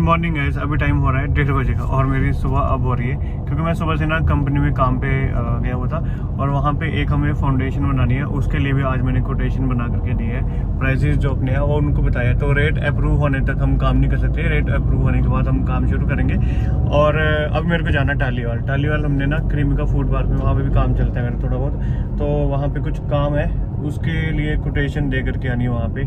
Morning guys, अभी time हो रहा है 1:30 बजे का और मेरी सुबह अब हो रही है क्योंकि मैं सुबह से ना कंपनी में काम पे गया हुआ था और वहाँ पे एक हमें फाउंडेशन बनानी है। उसके लिए भी आज मैंने कोटेशन बना करके दी है, प्राइसेस जो अपने हैं वो उनको बताया। तो रेट अप्रूव होने तक हम काम नहीं कर सकते, रेट अप्रूव होने के बाद हम काम शुरू करेंगे। और अब मेरे को जाना टालीवाल हमने ना क्रीमिका फूड पार्क में, वहाँ पे भी काम चलता है मेरा थोड़ा बहुत, तो वहाँ पे कुछ काम है, उसके लिए कोटेशन दे करके आनी है वहाँ पे।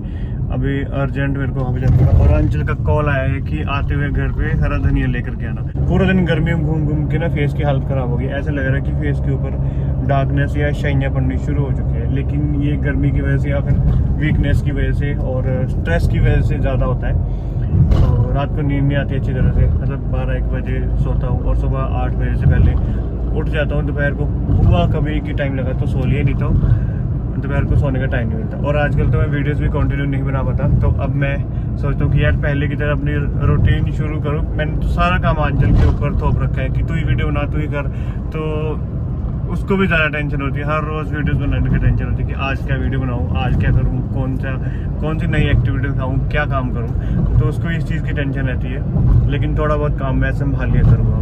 अभी अर्जेंट मेरे को वहाँ पे जाना पड़ा और अंचल का कॉल आया है कि आते हुए घर पे हरा धनिया लेकर के आना। पूरा दिन गर्मी में घूम घूम के ना फेस की हालत खराब होगी, ऐसा लग रहा है कि फेस के ऊपर डार्कनेस या शाइयाँ पड़नी शुरू हो चुकी है। लेकिन ये गर्मी की वजह से या फिर वीकनेस की वजह से और स्ट्रेस की वजह से ज़्यादा होता है। तो रात को नींद नहीं आती अच्छी तरह से, मतलब 12-1 बजे सोता हूँ और सुबह 8 बजे से पहले उठ जाता हूँ। दोपहर को हुआ कभी की टाइम लगा तो सो लिया, नहीं तो दोपहर को सोने का टाइम नहीं मिलता। और आजकल तो मैं वीडियोस भी कंटिन्यू नहीं बना पाता, तो अब मैं सोचता हूँ कि यार पहले की तरह अपनी रूटीन शुरू करूँ। मैंने तो सारा काम आंचल के ऊपर थोप रखा है कि तू ही वीडियो बना, तू ही कर, तो उसको भी ज़्यादा टेंशन होती है। हर रोज़ वीडियोस बनाने की टेंशन होती है कि आज क्या वीडियो बनाऊँ, आज क्या करूँ, कौन सी नई एक्टिविटी दिखाऊँ, क्या काम करूँ, तो उसको इस चीज़ की टेंशन रहती है। लेकिन थोड़ा बहुत काम मैं संभाल लिया करूँगा।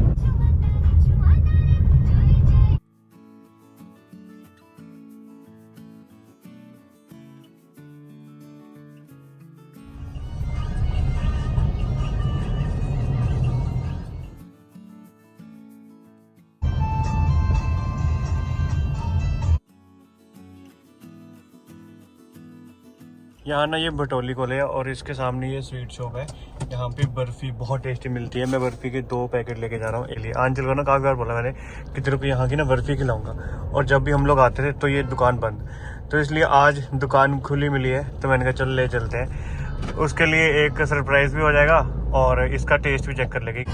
यहाँ ना ये भटोली कॉलेज है और इसके सामने ये स्वीट शॉप है। यहाँ पे बर्फ़ी बहुत टेस्टी मिलती है। मैं बर्फ़ी के 2 पैकेट लेके जा रहा हूँ लिए। आंचल को ना काफ़ी बार बोला मैंने कि तेरे को यहाँ की ना बर्फ़ी खिलाऊंगा, और जब भी हम लोग आते थे तो ये दुकान बंद, तो इसलिए आज दुकान खुली मिली है, तो मैंने कहा चल ले चलते हैं। उसके लिए एक सरप्राइज़ भी हो जाएगा और इसका टेस्ट भी चेक कर लेंगे।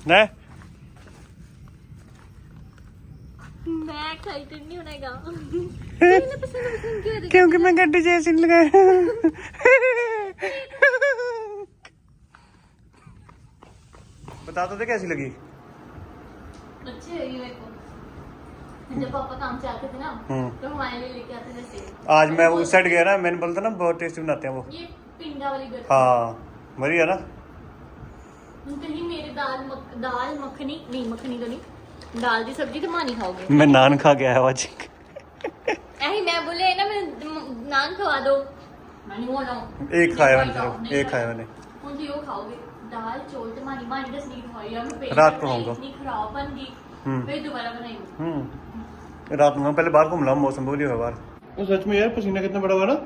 नहीं मैं एक्साइटेड नहीं होनेगा क्योंकि मैं गड्डी जैसी लगाया। बता तो दे कैसी लगी। अच्छी लगी मेरे को। जब पापा काम से आते थे ना तो हमारे लिए लेके आते थे सेब। आज मैं उस साइड गया ना, मैंने बोला था ना बहुत टेस्टी बनाते हैं वो। ये पिंडा वाली बर्फी। हाँ बढ़िया ना। कहीं मेरी दाल मखनी तो नहीं, दाल की सब्जी तो मां नहीं खाओगे। मैं नान खा के आया आज। ऐही मैं बोले ना, मैं नान खवा दो, मैं नहीं बोला। एक खाया मैंने, सिर्फ एक खाया मैंने। मुझे वो खाओगे दाल चौल तो मानी दस नहीं खाई या मैं रात को खाऊंगा। इतनी खराब बन गई, फिर दोबारा बनाई। रात में पहले बाहर घूम लाऊं, मौसम बहुत ही है बाहर। तो सच में यार पसीना कितना बड़ा हुआ ना।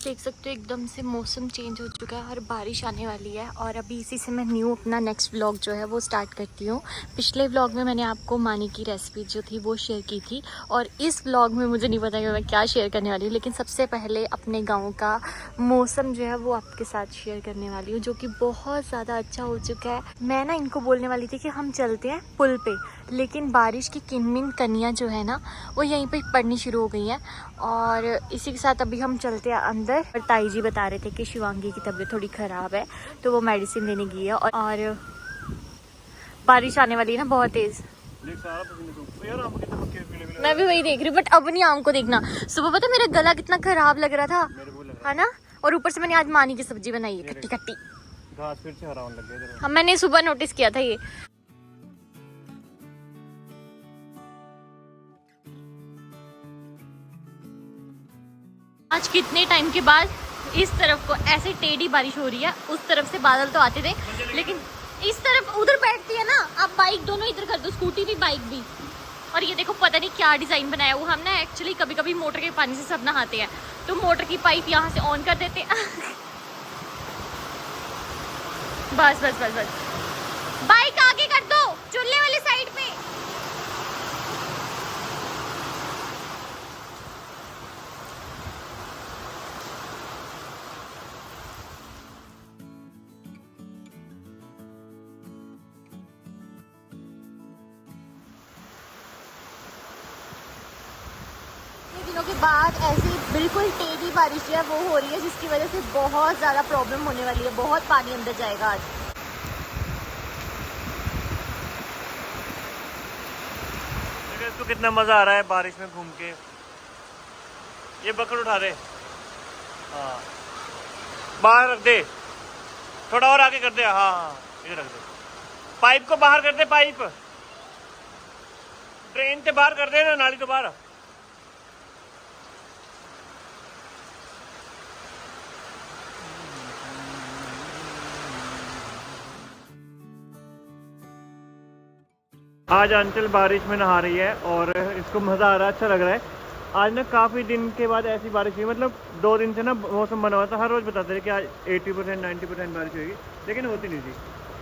देख सकते हो एकदम से मौसम चेंज हो चुका है और बारिश आने वाली है। और अभी इसी से मैं न्यू अपना नेक्स्ट व्लॉग जो है वो स्टार्ट करती हूँ। पिछले व्लॉग में मैंने आपको मानी की रेसिपी जो थी वो शेयर की थी, और इस व्लॉग में मुझे नहीं पता कि मैं क्या शेयर करने वाली हूँ, लेकिन सबसे पहले अपने गाँव का मौसम जो है वो आपके साथ शेयर करने वाली हूँ, जो कि बहुत ज़्यादा अच्छा हो चुका है। मैं ना इनको बोलने वाली थी कि हम चलते हैं पुल पे, लेकिन बारिश की किनमिन कनियाँ जो है ना वो यहीं पे पड़नी शुरू हो गई हैं। और इसी के साथ अभी हम चलते हैं अंदर। और ताई जी बता रहे थे कि शिवांगी की तबीयत थोड़ी ख़राब है, तो वो मेडिसिन लेने गई है। और बारिश आने वाली है ना बहुत तेज़। मैं भी वही देख रही हूँ, बट अब नहीं आम को देखना। सुबह पता मेरा गला कितना ख़राब लग रहा था, है ना। और ऊपर से मैंने आज मानी की सब्जी बनाई है, खट्टी खट्टी। घास फिर से हरा होने लग गया। हाँ मैंने सुबह नोटिस किया था ये। आज कितने टाइम के बाद इस तरफ को ऐसे टेढ़ी बारिश हो रही है। उस तरफ से बादल तो आते थे, लेकिन इस तरफ उधर बैठती है ना। आप बाइक दोनों इधर कर दो, स्कूटी भी बाइक भी। और ये देखो पता नहीं क्या डिज़ाइन बनाया हुआ। हम ना एक्चुअली कभी कभी मोटर के पानी से सब नहाते हैं, तो मोटर की पाइप यहाँ से ऑन कर देते हैं। बस बस बस बस, बाइक आगे कर दो चूल्हे वाली साइड पे। दिनों के बाद ऐसी बिल्कुल टेढ़ी बारिश जो है वो हो रही है, जिसकी वजह से बहुत ज़्यादा प्रॉब्लम होने वाली है, बहुत पानी अंदर जाएगा आज। इसको कितना मज़ा आ रहा है बारिश में घूम के। ये बकड़ उठा दे, हाँ बाहर रख दे, थोड़ा और आगे कर दे, हाँ हाँ इधर रख दे। पाइप को बाहर कर दे, पाइप ट्रेन से बाहर कर दे ना, नाली तो बाहर। आज अंचल बारिश में नहा रही है और इसको मज़ा आ रहा है, अच्छा लग रहा है। आज ना काफ़ी दिन के बाद ऐसी बारिश हुई, मतलब 2 दिन से ना मौसम बना हुआ था, हर रोज़ बताते थे कि आज 80% 90% बारिश होगी, लेकिन होती नहीं थी।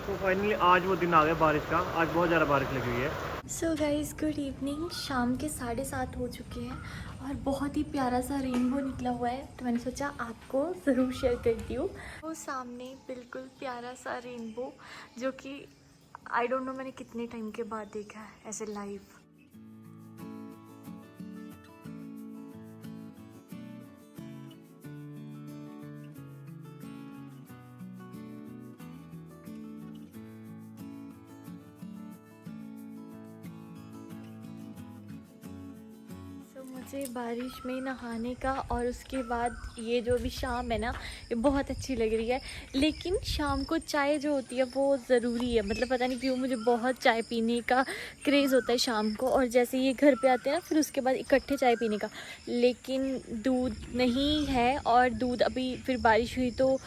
तो फाइनली आज वो दिन आ गया बारिश का, आज बहुत ज़्यादा बारिश लगी हुई है। So guys good evening. शाम के 7:30 हो चुके हैं और बहुत ही प्यारा सा रेनबो निकला हुआ है, तो मैंने सोचा आपको ज़रूर शेयर करती हूँ। वो सामने बिल्कुल प्यारा सा रेनबो, जो कि आई डोंट नो मैंने कितने टाइम के बाद देखा है ऐसे लाइव। मुझे बारिश में नहाने का और उसके बाद ये जो भी शाम है ना, ये बहुत अच्छी लग रही है। लेकिन शाम को चाय जो होती है वो ज़रूरी है, मतलब पता नहीं क्यों मुझे बहुत चाय पीने का क्रेज़ होता है शाम को। और जैसे ये घर पे आते हैं ना, फिर उसके बाद इकट्ठे चाय पीने का। लेकिन दूध नहीं है और दूध अभी फिर बारिश हुई तो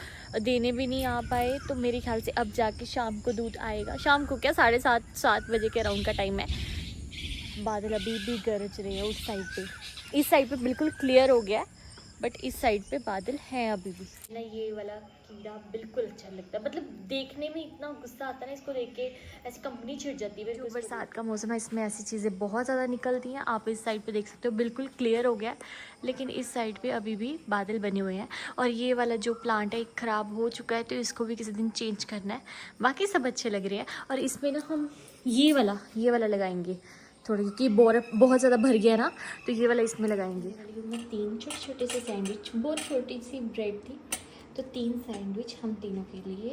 देने भी नहीं आ पाए, तो मेरे ख्याल से अब जाके शाम को दूध आएगा। शाम को क्या 7:30 बजे के अराउंड का टाइम है। बादल अभी भी गरज रहे हैं उस साइड पे, इस साइड पे बिल्कुल क्लियर हो गया है, बट इस साइड पे बादल हैं अभी भी ना। ये वाला कीड़ा बिल्कुल अच्छा लगता है, मतलब देखने में इतना गुस्सा आता है ना इसको देख के, ऐसी कंपनी छिड़ जाती है। जो बरसात का मौसम है इसमें ऐसी चीज़ें बहुत ज़्यादा निकलती हैं। आप इस साइड पे देख सकते हो बिल्कुल क्लियर हो गया है, लेकिन इस साइड पे अभी भी बादल बने हुए हैं। और ये वाला जो प्लांट है ख़राब हो चुका है, तो इसको भी किसी दिन चेंज करना है। बाकी सब अच्छे लग रहे हैं। और इसमें ना हम ये वाला लगाएंगे थोड़ा, क्योंकि बहुत ज़्यादा भर गया ना, तो ये वाला इसमें लगाएंगे। मैं 3 छोटे छोटे से सैंडविच, बहुत छोटी सी ब्रेड थी, तो 3 सैंडविच हम तीनों के लिए,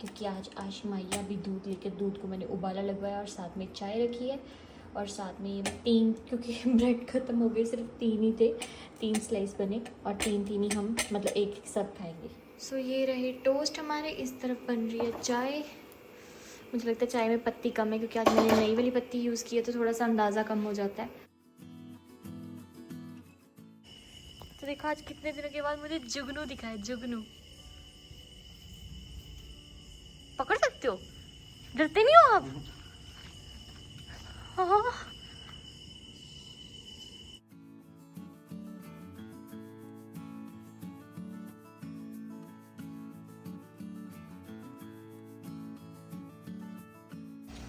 क्योंकि आज आशमाइया भी दूध लेके, दूध को मैंने उबाला लगवाया और साथ में चाय रखी है। और साथ में ये 3, क्योंकि ब्रेड ख़त्म हो गई, सिर्फ 3 ही थे, 3 स्लाइस बने और 3 ही हम मतलब एक सब खाएंगे। सो ये रहे टोस्ट हमारे, इस तरफ बन रही है चाय। मुझे लगता है चाय में पत्ती कम है, क्योंकि आज मैंने नई वाली पत्ती यूज़ की है, तो थोड़ा सा अंदाज़ा कम हो जाता है। तो देखो आज कितने दिनों के बाद मुझे जुगनू दिखा है, जुगनू पकड़ सकते हो, डरते नहीं हो आप? हाँ।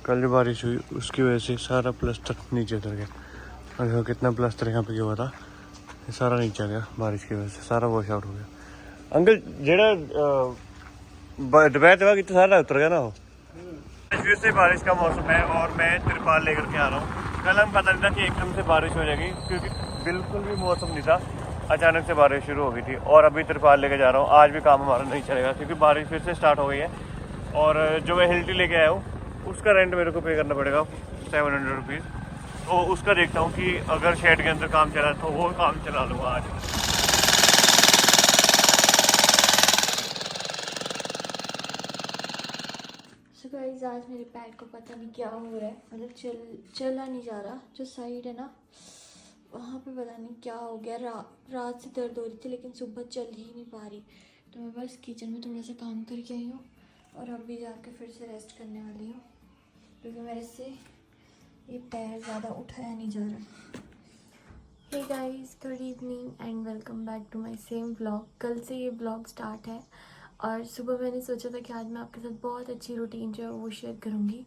कल जो बारिश हुई उसकी वजह से सारा प्लास्टर नीचे उतर गया, और देखो कितना प्लास्टर यहाँ पे हुआ था, ये सारा नीचे आ गया बारिश की वजह से, सारा वॉश आउट हो गया। अंकल जेड़ा दोपहर दवा कितना सारा उतर गया ना वो। फिर से बारिश का मौसम है और मैं तिरपाल लेकर के आ रहा हूँ। कल हम पता नहीं था कि एकदम से बारिश हो जाएगी, क्योंकि बिल्कुल भी मौसम नहीं था, अचानक से बारिश शुरू हो गई थी। और अभी तिरपाल लेकर जा रहा हूँ, आज भी काम हमारा नहीं चलेगा क्योंकि बारिश फिर से स्टार्ट हो गई है। और जो मैं हिल्टी लेके आया हूँ उसका रेंट मेरे को पे करना पड़ेगा 700 रुपीज़। तो उसका देखता हूँ कि अगर शेड के अंदर काम चला तो वो काम चला लूँगा आज। सो गाइस आज मेरे पैर को पता नहीं क्या हो रहा है, मतलब चला नहीं जा रहा। जो साइड है ना वहाँ पे पता नहीं क्या हो गया। रात से दर्द हो रही थी, लेकिन सुबह चल ही नहीं पा रही। तो मैं बस किचन में थोड़ा सा काम करके आई हूँ और अभी जाके फिर से रेस्ट करने वाली हूँ, क्योंकि मेरे से ये पैर ज़्यादा उठाया नहीं जा रहा। Hey guys good evening and welcome back to my same vlog. कल से ये व्लॉग स्टार्ट है और सुबह मैंने सोचा था कि आज मैं आपके साथ बहुत अच्छी रूटीन जो है वो शेयर करूँगी,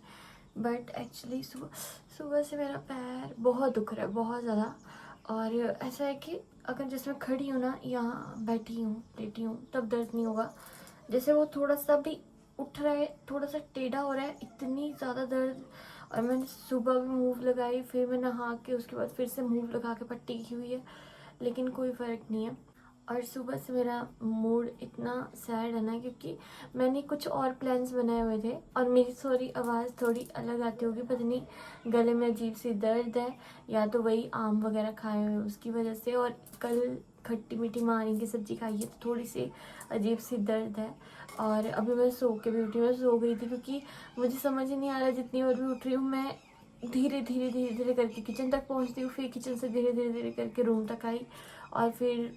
बट एक्चुअली सुबह से मेरा पैर बहुत दुख रहा है, बहुत ज़्यादा। और ऐसा है कि अगर जैसे मैं खड़ी हूँ ना, यहाँ बैठी हूँ लेटी हूँ, तब दर्द नहीं होगा। जैसे वो थोड़ा सा भी उठ रहा है, थोड़ा सा टेढ़ा हो रहा है, इतनी ज़्यादा दर्द। और मैंने सुबह भी मूव लगाई, फिर मैं नहा के उसके बाद फिर से मूव लगा के पट्टी की हुई है, लेकिन कोई फ़र्क नहीं है। और सुबह से मेरा मूड इतना सैड है ना, क्योंकि मैंने कुछ और प्लान्स बनाए हुए थे और मेरी थोड़ी आवाज़ थोड़ी अलग आती होगी, पता नहीं गले में अजीब सी दर्द है या तो वही आम वगैरह खाए हुए उसकी वजह से। और कल खट्टी मीठी मानी की सब्ज़ी खाई है तो थोड़ी सी अजीब सी दर्द है। और अभी मैं सो के भी उठी, मैं सो गई थी क्योंकि मुझे समझ ही नहीं आ रहा, जितनी और भी उठ रही हूँ मैं धीरे धीरे करके किचन तक पहुँचती हूँ, फिर किचन से धीरे करके रूम तक आई और फिर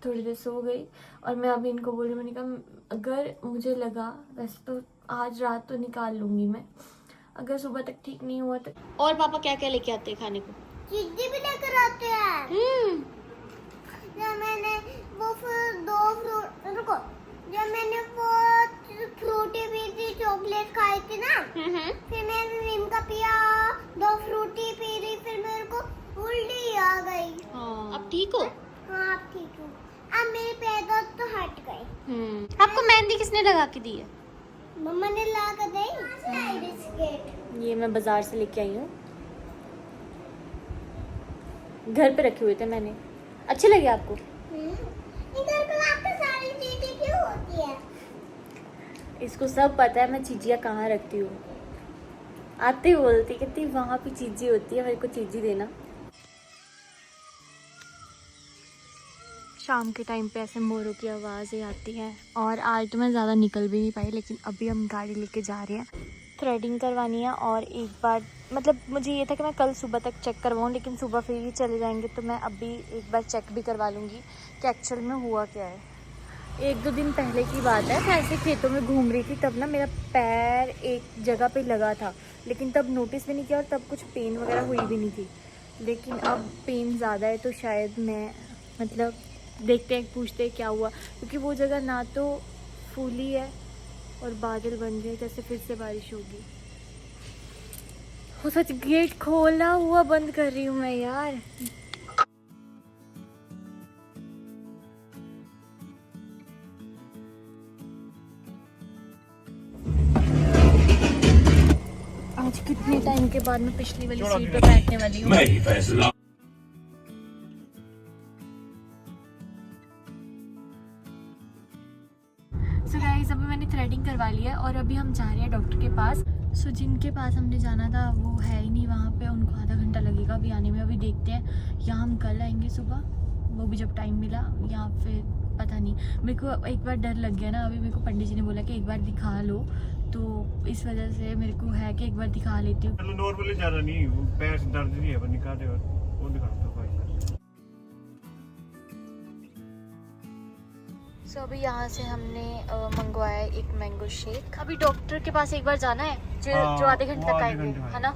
थोड़ी देर सो गई। और मैं अभी इनको बोली, मैंने कहा अगर मुझे लगा, वैसे तो आज रात तो निकाल लूँगी मैं, अगर सुबह तक ठीक नहीं हुआ तो। और पापा क्या क्या लेके आते हैं खाने को? चीज़ें भी लेकर आते हैं। जब मैंने वो फ्रूटी पी थी, चॉकलेट खाई थी ना, फिर मैंने नीम का पिया, 2 फ्रूटी पी रही, फिर मेरे को उल्टी आ गई। अब ठीक हो? हाँ अब ठीक हूँ, अब मेरे पैर दर्द तो हट गए। आपको मेहंदी किसने लगा के दी है? मम्मा ने ला कर दी बिस्किट। ये मैं बाजार से लेके आई हूँ, घर पे रखे हुए थे मैंने। अच्छे लगे आपको? इधर तो आपको सारी चीजें क्यों होती है? इसको सब पता है मैं चीजियाँ कहाँ रखती हूँ। आते ही बोलती कहती वहाँ पे चीजी होती है, मेरे को चीजी देना। शाम के टाइम पे ऐसे मोरों की आवाज़ें आती हैं। और आज तो मैं ज़्यादा निकल भी नहीं पाई, लेकिन अभी हम गाड़ी लेके जा रहे हैं, थ्रेडिंग करवानी है। और एक बार मतलब मुझे ये था कि मैं कल सुबह तक चेक करवाऊँ, लेकिन सुबह फिर ही चले जाएंगे तो मैं अभी एक बार चेक भी करवा लूँगी कि एक्चुअल में हुआ क्या है। 1-2 दिन पहले की बात है, मैं ऐसे खेतों में घूम रही थी, तब ना मेरा पैर एक जगह पे लगा था, लेकिन तब नोटिस भी नहीं किया और तब कुछ पेन वगैरह हुई भी नहीं थी। लेकिन अब पेन ज़्यादा है तो शायद मैं मतलब देखते हैं, पूछते हैं क्या हुआ, क्योंकि वो जगह ना तो फूली है और बादल बन गए जैसे फिर से बारिश होगी। हो सच गेट खोला हुआ बंद कर रही हूँ मैं यार। आज कितने टाइम के बाद मैं पिछली वाली सीट पे बैठने वाली हूँ। नहीं फैसला। सो गाइस अभी मैंने थ्रेडिंग करवा लिया है और अभी हम जा रहे हैं डॉक्टर के पास। सो जिनके पास हमने जाना था वो है ही नहीं वहाँ पे, उनको आधा घंटा लगेगा अभी आने में। अभी देखते हैं, या हम कल आएंगे सुबह, वो भी जब टाइम मिला, या फिर पता नहीं। मेरे को एक बार डर लग गया ना, अभी मेरे को पंडित जी ने बोला कि एक बार दिखा लो, तो इस वजह से मेरे को है कि एक बार दिखा लेती हूँ। चलो नॉर्मली ज़्यादा नहीं, वो पैर से दर्द नहीं है, पर निकाले और वो दिखा दो भाई। सो अभी यहाँ से हमने मंगवाया एक मैंगो शेक। अभी डॉक्टर के पास एक बार जाना है जो आधे घंटे तक आएंगे, है ना।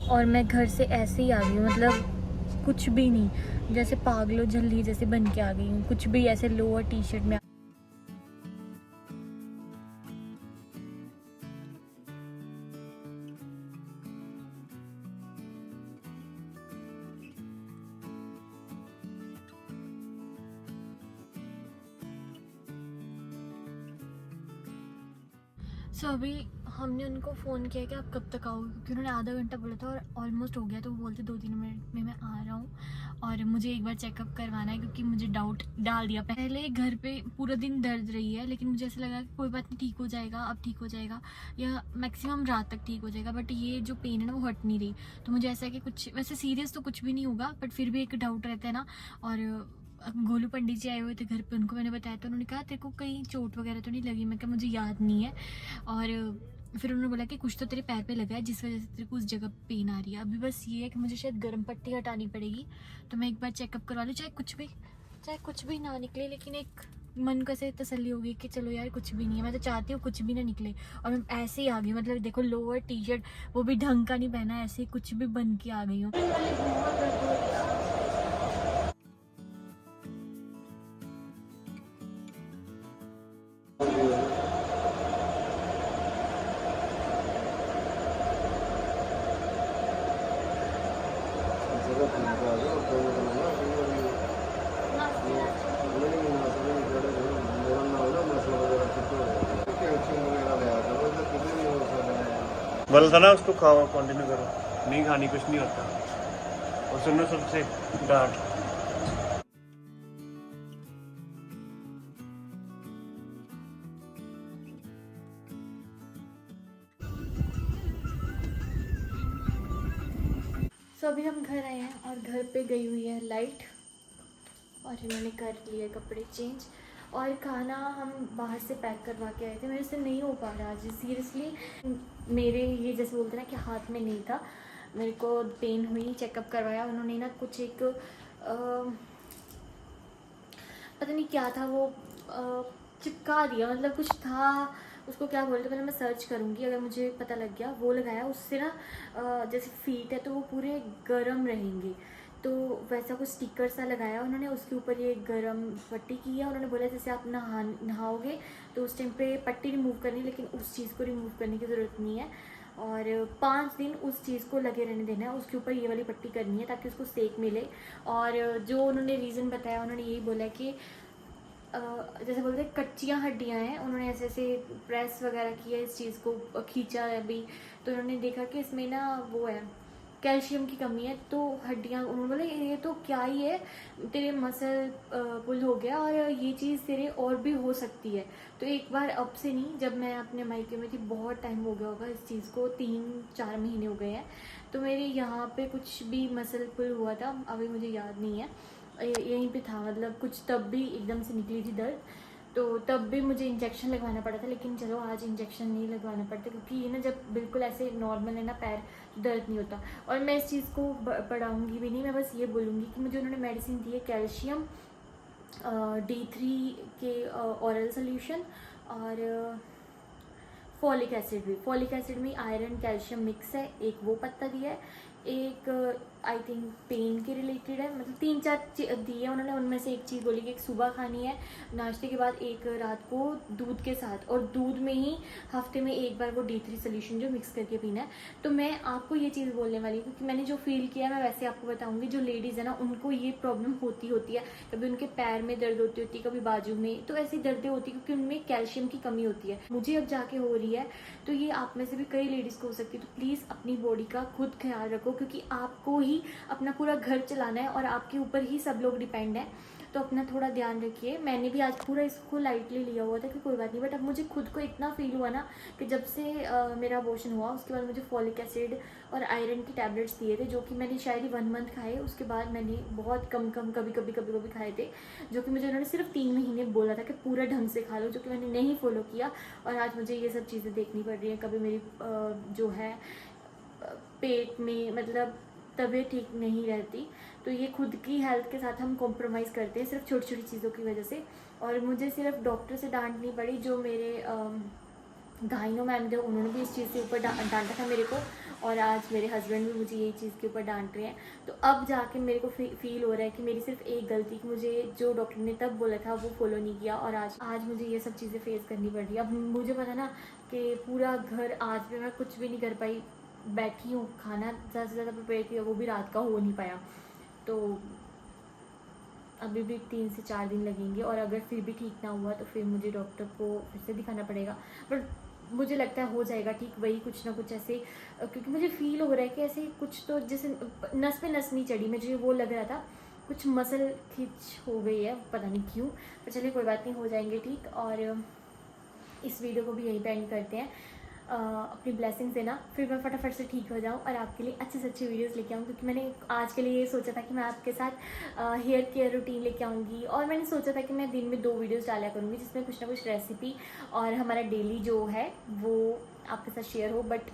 और मैं घर से ऐसे ही आ गई हूँ, मतलब कुछ भी नहीं, जैसे पागलो जल्दी जैसे बन के आ गई हूँ, कुछ भी ऐसे लोअर टी शर्ट में। सो अभी हमने उनको फ़ोन किया कि आप कब तक आओगे, क्योंकि उन्होंने आधा घंटा बोला था और ऑलमोस्ट हो गया, तो वो बोलते 2-3 मिनट में मैं आ रहा हूँ। और मुझे एक बार चेकअप करवाना है, क्योंकि मुझे डाउट डाल दिया पहले घर पे पूरा दिन दर्द रही है, लेकिन मुझे ऐसा लगा कि कोई बात नहीं, ठीक हो जाएगा, अब ठीक हो जाएगा, या मैक्सिमम रात तक ठीक हो जाएगा। बट ये जो पेन है ना वो हट नहीं रही, तो मुझे ऐसा है कि कुछ वैसे सीरियस तो कुछ भी नहीं होगा, बट फिर भी एक डाउट रहता है ना। और गोलू पंडित जी आए हुए थे घर पे, उनको मैंने बताया तो उन्होंने कहा तेरे को कहीं चोट वगैरह तो नहीं लगी? मैं कहा मुझे याद नहीं है। और फिर उन्होंने बोला कि कुछ तो तेरे पैर पे लगा है जिस वजह से तेरे को उस जगह पेन आ रही है। अभी बस ये है कि मुझे शायद गर्म पट्टी हटानी पड़ेगी, तो मैं एक बार चेकअप करवा लूँ, चाहे कुछ भी ना निकले, लेकिन एक मन को ऐसे तसल्ली होगी कि चलो यार कुछ भी नहीं है। मैं तो चाहती हूँ कुछ भी ना निकले, और मैं ऐसे ही आ गई, मतलब देखो लोअर टी शर्ट वो भी ढंग का नहीं पहना, ऐसे ही कुछ भी बन के आ गई हूँ। बोला था ना उसको खाओ, कंटिन्यू करो, नहीं खानी कुछ नहीं होता, और सुनो सबसे डांट। सो अभी हम घर आए हैं और घर पे गई हुई है लाइट और इन्होंने कर लिए कपड़े चेंज और खाना हम बाहर से पैक करवा के आए थे। मेरे से नहीं हो पा रहा आज सीरियसली। मेरे ये जैसे बोलते हैं ना कि हाथ में नहीं था, मेरे को पेन हुई, चेकअप करवाया उन्होंने ना, कुछ एक पता नहीं क्या था वो चिपका दिया, मतलब कुछ था उसको क्या बोलते, पहले मैं सर्च करूँगी अगर मुझे पता लग गया। वो लगाया उससे ना जैसे फीट है तो वो पूरे गर्म रहेंगे, तो वैसा कुछ स्टिकर सा लगाया उन्होंने, उसके ऊपर ये गर्म पट्टी की है। उन्होंने बोला जैसे आप नहाओगे तो उस टाइम पे पट्टी रिमूव करनी, लेकिन उस चीज़ को रिमूव करने की ज़रूरत नहीं है और 5 दिन उस चीज़ को लगे रहने देना है, उसके ऊपर ये वाली पट्टी करनी है ताकि उसको सेक मिले। और जो उन्होंने रीज़न बताया, उन्होंने यही बोला कि जैसे बोलते हैं कच्चियाँ हड्डियाँ हैं, उन्होंने ऐसे ऐसे प्रेस वगैरह किया, इस चीज़ को खींचा है अभी, तो उन्होंने देखा कि इसमें ना वो है कैल्शियम की कमी है, तो हड्डियाँ, उन्होंने बोला ये तो क्या ही है, तेरे मसल पुल हो गया और ये चीज़ तेरे और भी हो सकती है। तो एक बार अब से नहीं, जब मैं अपने मायके में थी बहुत टाइम हो गया होगा इस चीज़ को, 3-4 महीने हो गए हैं, तो मेरे यहाँ पे कुछ भी मसल पुल हुआ था, अभी मुझे याद नहीं है, यहीं पे था, मतलब कुछ तब भी एकदम से निकली थी दर्द, तो तब भी मुझे इंजेक्शन लगवाना पड़ा था। लेकिन चलो आज इंजेक्शन नहीं लगवाना पड़ता, क्योंकि ये ना जब बिल्कुल ऐसे नॉर्मल है ना पैर, दर्द नहीं होता। और मैं इस चीज़ को बढ़ाऊँगी भी नहीं, मैं बस ये बोलूँगी कि मुझे उन्होंने मेडिसिन दी है कैल्शियम D3 के ऑरल सोल्यूशन और फॉलिक एसिड भी, फॉलिक एसिड में आयरन कैल्शियम मिक्स है, एक वो पत्ता दिया है, एक आई थिंक पेन के रिलेटेड है, मतलब 3-4 दिए हैं उन्होंने। उनमें से एक चीज़ बोली कि एक सुबह खानी है नाश्ते के बाद, एक रात को दूध के साथ, और दूध में ही हफ्ते में एक बार वो D3 सोल्यूशन जो मिक्स करके पीना है। तो मैं आपको ये चीज़ बोलने वाली हूँ क्योंकि मैंने जो फील किया मैं वैसे आपको बताऊँगी। जो लेडीज़ है ना उनको ये प्रॉब्लम होती है, कभी उनके पैर में दर्द होती है, कभी बाजू में, तो ऐसी दर्दें होती है क्योंकि उनमें कैल्शियम की कमी होती है। मुझे अब जाके हो रही है, तो ये आप में से भी कई लेडीज़ को हो सकती है। तो प्लीज़ अपनी बॉडी का खुद ख्याल रखो, क्योंकि आपको ही अपना पूरा घर चलाना है और आपके ऊपर ही सब लोग डिपेंड हैं, तो अपना थोड़ा ध्यान रखिए। मैंने भी आज पूरा इसको लाइटली लिया हुआ था कि कोई बात नहीं, बट अब मुझे खुद को इतना फील हुआ ना कि जब से मेरा अबॉर्शन हुआ उसके बाद मुझे फॉलिक एसिड और आयरन की टैबलेट्स दिए थे, जो कि मैंने शायद ही 1 मंथ खाए, उसके बाद मैंने बहुत कम कभी खाए थे, जो कि मुझे उन्होंने सिर्फ 3 महीने बोला था कि पूरा ढंग से खा लो, जो कि मैंने नहीं फॉलो किया। और आज मुझे ये सब चीज़ें देखनी पड़ रही है। कभी मेरी जो है पेट में, मतलब तबीयत ठीक नहीं रहती, तो ये खुद की हेल्थ के साथ हम कॉम्प्रोमाइज़ करते हैं सिर्फ छोटी छोटी चीज़ों की वजह से। और मुझे सिर्फ डॉक्टर से डांट नहीं पड़ी, जो मेरे गाइनो मैम थे उन्होंने भी इस चीज़ के ऊपर डांटा था मेरे को, और आज मेरे हस्बैंड भी मुझे यही चीज़ के ऊपर डांट रहे हैं। तो अब जाके मेरे को फील हो रहा है कि मेरी सिर्फ एक गलती, कि मुझे जो डॉक्टर ने तब बोला था वो फॉलो नहीं किया, और आज मुझे ये सब चीज़ें फेस करनी पड़ रही है। अब मुझे पता ना कि पूरा घर, आज भी मैं कुछ भी नहीं कर पाई, बैठी हूँ, खाना ज़्यादा से ज़्यादा प्रिपेयर किया, वो भी रात का हो नहीं पाया, तो अभी भी 3 से 4 दिन लगेंगे। और अगर फिर भी ठीक ना हुआ तो फिर मुझे डॉक्टर को फिर से दिखाना पड़ेगा, बट मुझे लगता है हो जाएगा ठीक, वही कुछ ना कुछ ऐसे, क्योंकि मुझे फील हो रहा है कि ऐसे कुछ तो जैसे नस पे नस नहीं चढ़ी, मुझे वो लग रहा था कुछ मसल खिंच हो गई है, पता नहीं क्यों, पर चलिए कोई बात नहीं, हो जाएंगे ठीक। और इस वीडियो को भी यहीं पे एंड करते हैं। अपनी ब्लेसिंग देना, फिर मैं फटाफट से ठीक हो जाऊँ और आपके लिए अच्छे से अच्छे वीडियोस लेके आऊँ, क्योंकि मैंने आज के लिए ये सोचा था कि मैं आपके साथ हेयर केयर रूटीन लेके आऊँगी, और मैंने सोचा था कि मैं दिन में 2 वीडियोस डाला करूँगी जिसमें कुछ ना कुछ रेसिपी और हमारा डेली जो है वो आपके साथ शेयर हो। बट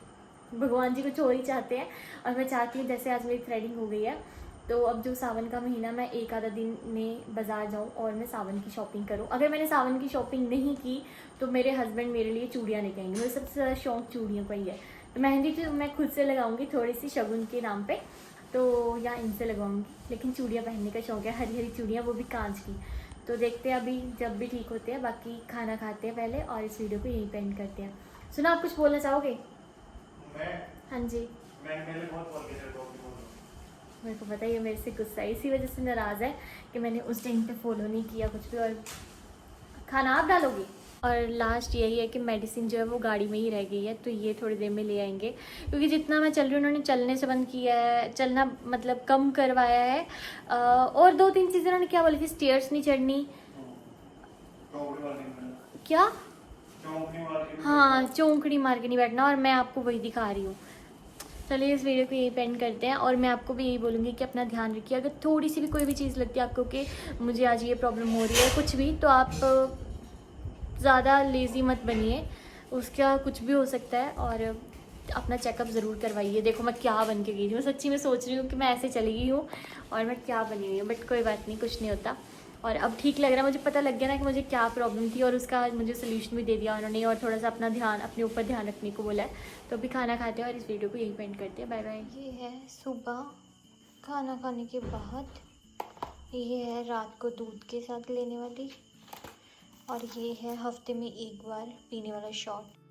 भगवान जी कुछ और ही चाहते हैं, और मैं चाहती हूँ जैसे आज मेरी थ्रेडिंग हो गई है, तो अब जो सावन का महीना, मैं एक आधा दिन में बाज़ार जाऊँ और मैं सावन की शॉपिंग करूँ। अगर मैंने सावन की शॉपिंग नहीं की तो मेरे हस्बैंड मेरे लिए चूड़ियाँ लेके आएंगे, मुझे सबसे ज़्यादा शौक चूड़ियों का ही है। तो मेहंदी तो मैं खुद से लगाऊंगी थोड़ी सी शगुन के नाम पे, तो या इनसे लगाऊंगी, लेकिन चूड़ियाँ पहनने का शौक है, हरी हरी चूड़ियाँ, वो भी कांच की। तो देखते हैं अभी जब भी ठीक होते हैं, बाकी खाना खाते हैं पहले और इस वीडियो को यहीं पे एंड करते हैं। सुना, आप कुछ बोलना चाहोगे? हाँ जी, मेरे को पता ही है मेरे से गुस्सा है, इसी वजह से नाराज़ है कि मैंने उस टाइम पे फॉलो नहीं किया कुछ भी। और खाना आप डालोगे? और लास्ट यही है कि मेडिसिन जो है वो गाड़ी में ही रह गई है, तो ये थोड़ी देर में ले आएंगे, क्योंकि जितना मैं चल रही हूँ उन्होंने चलने से बंद किया है, चलना मतलब कम करवाया है। और 2-3 चीज़ें उन्होंने क्या बोली थी, स्टेयर्स नहीं चढ़नी, क्या, हाँ चौंकड़ी मार के नहीं बैठना, और मैं आपको वही दिखा रही हूँ। चलिए इस वीडियो को यही पेंड करते हैं, और मैं आपको भी यही बोलूँगी कि अपना ध्यान रखिए। अगर थोड़ी सी भी कोई भी चीज़ लगती है आपको कि मुझे आज ये प्रॉब्लम हो रही है कुछ भी, तो आप ज़्यादा लेज़ी मत बनिए, उसका कुछ भी हो सकता है। और अपना चेकअप ज़रूर करवाइए। देखो मैं क्या बन के गई थी, मैं सच्ची में सोच रही हूँ कि मैं ऐसे चली गई हूँ और मैं क्या बनी हुई हूँ, बट कोई बात नहीं, कुछ नहीं होता। और अब ठीक लग रहा है, मुझे पता लग गया ना कि मुझे क्या प्रॉब्लम थी, और उसका मुझे सोल्यूशन भी दे दिया उन्होंने, और थोड़ा सा अपना ध्यान अपने ऊपर ध्यान रखने को बोला है। तो अभी खाना खाते हैं और इस वीडियो को यही पेंड करते हैं। Bye bye. ये है सुबह खाना खाने के बाद, ये है रात को दूध के साथ लेने वाली, और ये है हफ्ते में एक बार पीने वाला शॉट।